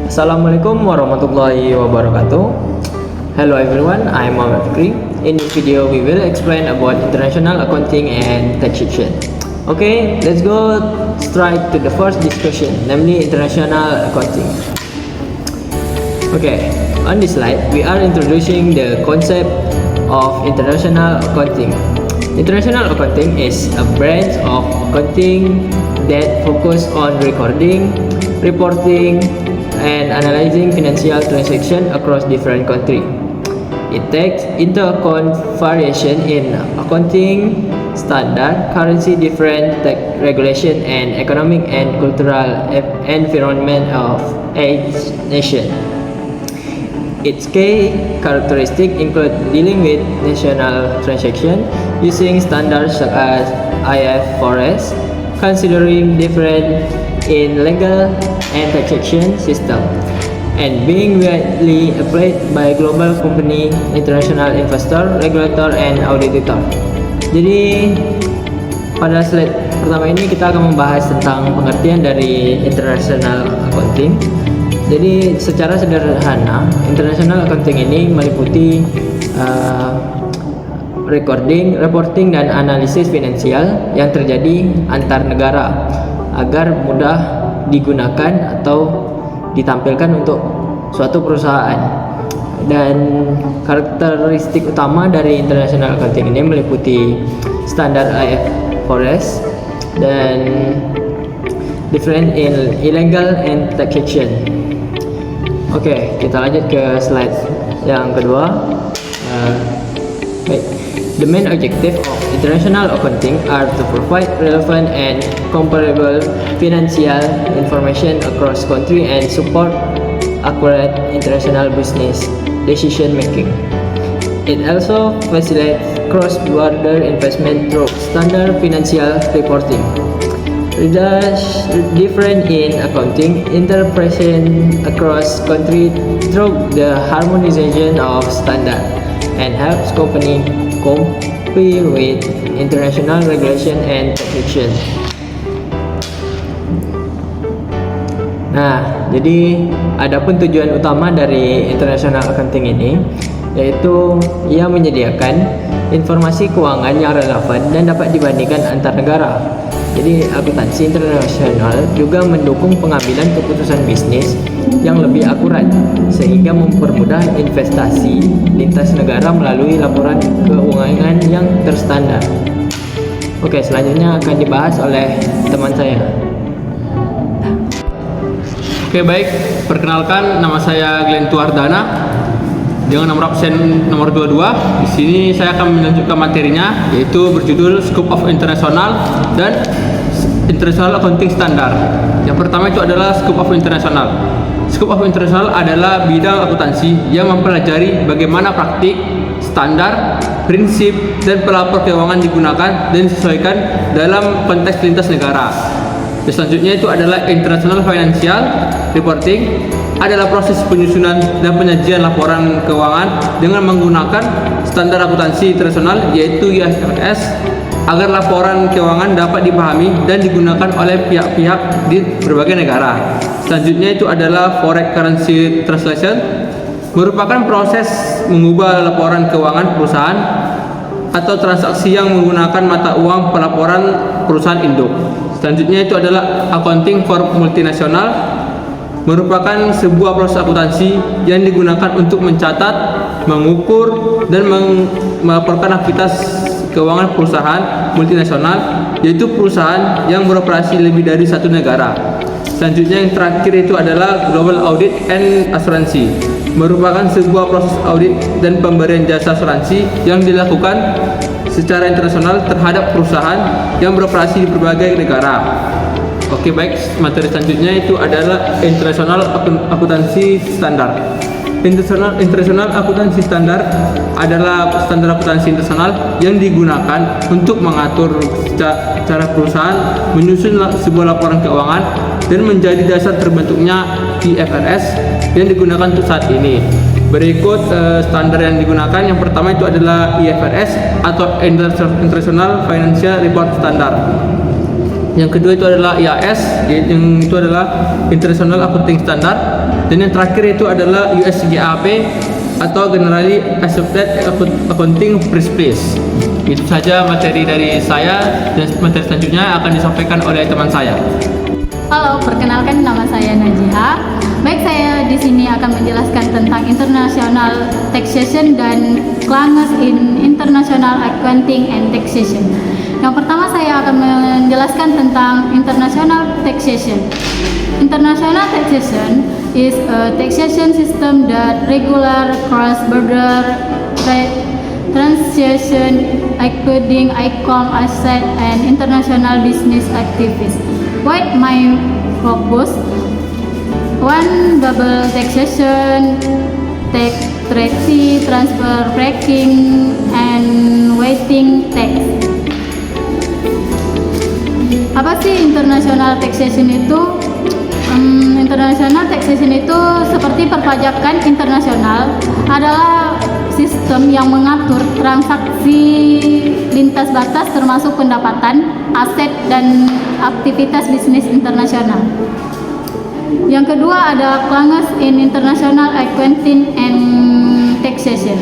Assalamualaikum warahmatullahi wabarakatuh. Hello everyone, I'm Muhammad Fikri. In this video, we will explain about international accounting and taxation. Okay, let's go straight to the first discussion, namely international accounting. Okay, on this slide, we are introducing the concept of international accounting. International accounting is a branch of accounting that focus on recording, reporting, and analyzing financial transactions across different countries. It takes into account variation in accounting standard, currency different tax regulation, and economic and cultural environment of each nation. Its key characteristics include dealing with national transactions using standards such as IFRS, considering different in legal and taxation system, and being widely applied by global company, international investor, regulator, and auditor. Jadi pada slide pertama ini kita akan membahas tentang pengertian dari international accounting. Jadi secara sederhana, international accounting ini meliputi recording, reporting, dan analisis finansial yang terjadi antar negara agar mudah digunakan atau ditampilkan untuk suatu perusahaan. Dan karakteristik utama dari international accounting ini meliputi standar IFRS dan different in illegal and taxation. Oke, kita lanjut ke slide yang kedua. The main objective of international accounting are to provide relevant and comparable financial information across countries and support accurate international business decision making. It also facilitates cross-border investment through standard financial reporting. Thus, different in accounting interpretation across countries through the harmonization of standard and helps company comply with international regulation and taxation. Nah, jadi adapun tujuan utama dari international accounting ini yaitu ia menyediakan informasi keuangan yang relevan dan dapat dibandingkan antar negara. Jadi akuntansi internasional juga mendukung pengambilan keputusan bisnis yang lebih akurat sehingga mempermudah investasi lintas negara melalui laporan keuangan yang terstandar. Oke, selanjutnya akan dibahas oleh teman saya. Oke, baik, perkenalkan, nama saya Glenn Tuardana dengan nomor absen nomor 22. Di sini saya akan menunjukkan materinya, yaitu berjudul Scope of International dan International Accounting Standard. Yang pertama itu adalah Scope of International. Scope of International adalah bidang akuntansi yang mempelajari bagaimana praktik, standar, prinsip, dan pelapor keuangan digunakan dan disesuaikan dalam konteks lintas negara. Dan selanjutnya itu adalah International Financial Reporting, adalah proses penyusunan dan penyajian laporan keuangan dengan menggunakan standar akuntansi internasional yaitu IFRS agar laporan keuangan dapat dipahami dan digunakan oleh pihak-pihak di berbagai negara. Selanjutnya itu adalah Foreign Currency Translation, merupakan proses mengubah laporan keuangan perusahaan atau transaksi yang menggunakan mata uang pelaporan perusahaan induk. Selanjutnya itu adalah Accounting for Multinational, merupakan sebuah proses akuntansi yang digunakan untuk mencatat, mengukur, dan melaporkan aktivitas keuangan perusahaan multinasional, yaitu perusahaan yang beroperasi lebih dari satu negara. Selanjutnya yang terakhir itu adalah Global Audit and Assurancy, merupakan sebuah proses audit dan pemberian jasa asuransi yang dilakukan secara internasional terhadap perusahaan yang beroperasi di berbagai negara. Oke, baik, materi selanjutnya itu adalah International Accountancy Standard. International Accountancy Standard adalah standar akuntansi internasional yang digunakan untuk mengatur cara perusahaan menyusun sebuah laporan keuangan dan menjadi dasar terbentuknya IFRS yang digunakan untuk saat ini. Berikut standar yang digunakan. Yang pertama itu adalah IFRS atau International Financial Report Standard. Yang kedua itu adalah IAS, yang itu adalah International Accounting Standard. Dan yang terakhir itu adalah USGAP atau Generally Accepted Accounting Principles. Itu saja materi dari saya, dan materi selanjutnya akan disampaikan oleh teman saya. Halo, perkenalkan nama saya Najiha. Baik, saya di sini akan menjelaskan tentang International Taxation dan Clauses in International Accounting and Taxation. Yang pertama saya akan menjelaskan tentang International Taxation. International taxation is a taxation system that regular cross-border transaction including income, asset, and international business activities. What my focus? One, double taxation, tax treaty, transfer pricing, and waiting tax. Apa sih international taxation itu? International taxation itu seperti perpajakan internasional, adalah sistem yang mengatur transaksi lintas batas termasuk pendapatan, aset, dan aktivitas bisnis internasional. Yang kedua ada Clauses in International Accounting and Taxation.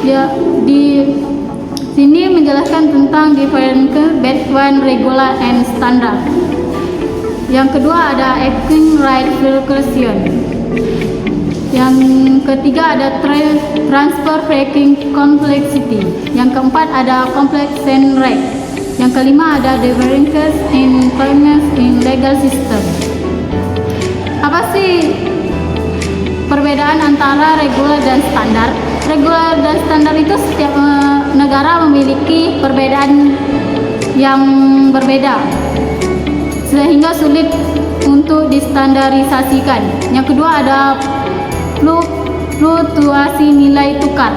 Ya, di sini menjelaskan tentang difference between regular and standard. Yang kedua ada acting right calculation. Yang ketiga ada transfer pricing complexity. Yang keempat ada completion rate. Yang kelima ada differences in claims in legal system. Apa sih perbedaan antara regular dan standar? Regular dan standar itu setiap negara memiliki perbedaan yang berbeda, sehingga sulit untuk distandarisasikan. Yang kedua ada fluktuasi nilai tukar.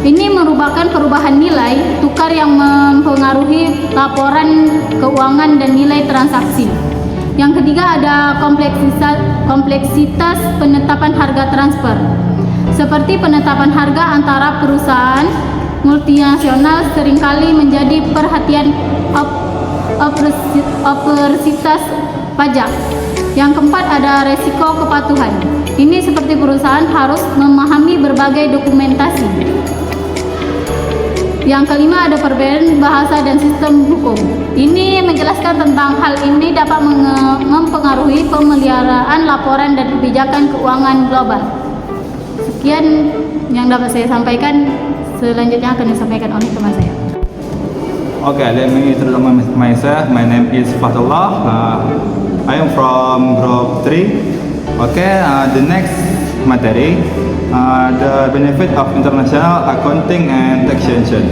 Ini merupakan perubahan nilai tukar yang mempengaruhi laporan keuangan dan nilai transaksi. Yang ketiga ada kompleksitas penetapan harga transfer. Seperti penetapan harga antara perusahaan multinasional seringkali menjadi perhatian otoritas pajak. Yang keempat ada resiko kepatuhan. Ini seperti perusahaan harus memahami berbagai dokumentasi. Yang kelima ada perbedaan bahasa dan sistem hukum. Ini menjelaskan tentang hal ini dapat mempengaruhi pemeliharaan laporan dan kebijakan keuangan global. Sekian yang dapat saya sampaikan. Selanjutnya akan disampaikan oleh teman saya. Okay, let me introduce myself. My name is Fatullah. I am from Group 3. Okay, the next materi, the benefit of international accounting and taxation,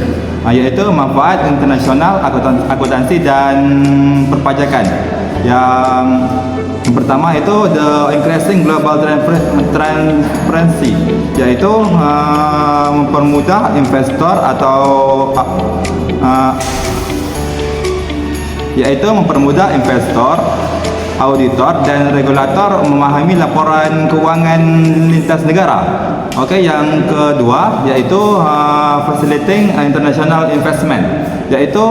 yaitu manfaat internasional akuntansi dan perpajakan. Yang pertama itu the increasing global transparency, yaitu mempermudah investor atau auditor dan regulator memahami laporan keuangan lintas negara. Oke, yang kedua yaitu facilitating international investment, yaitu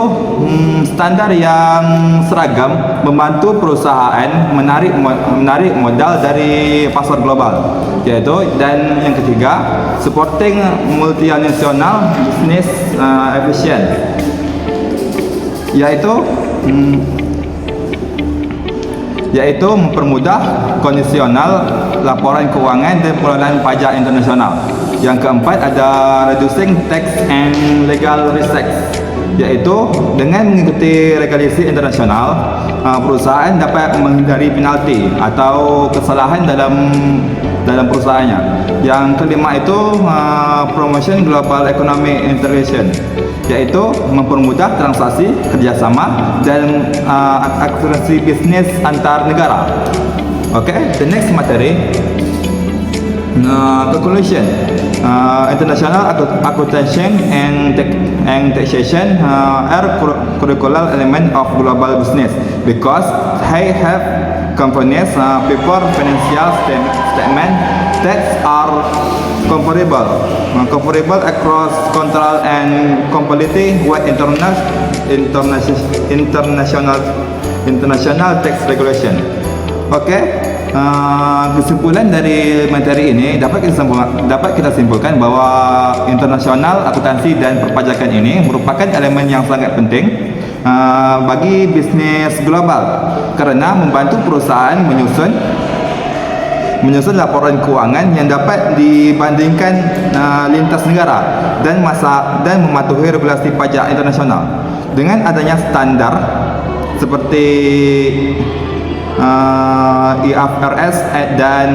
standar yang seragam membantu perusahaan menarik modal dari pasar global. Dan yang ketiga, supporting multinational business efficient, yaitu mempermudah kondisional laporan keuangan dan pengelolaan pajak internasional. Yang keempat ada reducing tax and legal risks, yaitu dengan mengikuti regulasi internasional, perusahaan dapat menghindari penalti atau kesalahan dalam perusahaannya. Yang kelima itu promotion global economic integration, yaitu mempermudah transaksi kerjasama dan akurasi bisnis antar negara. Okay, the next materi, conclusion, international accounting and taxation are curricular element of global business because they help companies prepare financial statement that are comparable across control and completely with international tax regulation. Okay, kesimpulan dari materi ini dapat kita simpulkan bahwa internasional akuntansi dan perpajakan ini merupakan elemen yang sangat penting bagi bisnis global kerana membantu perusahaan menyusun laporan kewangan yang dapat dibandingkan lintas negara dan mematuhi regulasi pajak internasional. Dengan adanya standar seperti IFRS dan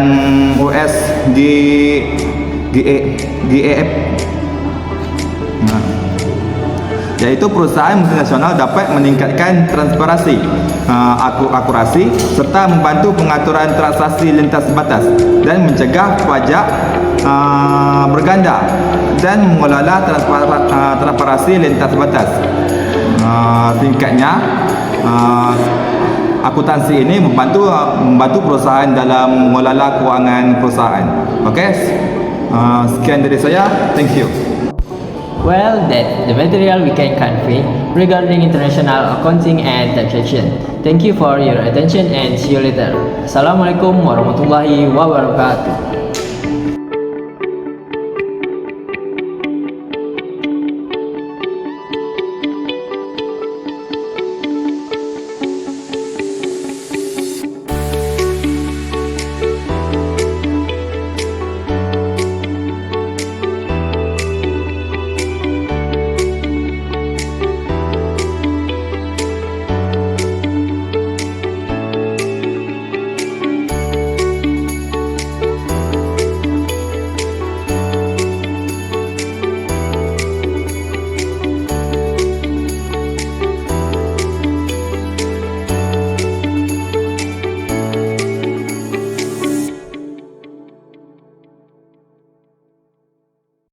US GAAP, yaitu perusahaan multinasional dapat meningkatkan transparansi, akurasi serta membantu pengaturan transaksi lintas batas dan mencegah pajak berganda dan mengelola transparansi lintas batas. Singkatnya, akuntansi ini membantu perusahaan dalam mengelola kewangan perusahaan. Okey, sekian dari saya. Thank you. Well, that's the material we can convey regarding international accounting and taxation. Thank you for your attention and see you later. Assalamualaikum warahmatullahi wabarakatuh.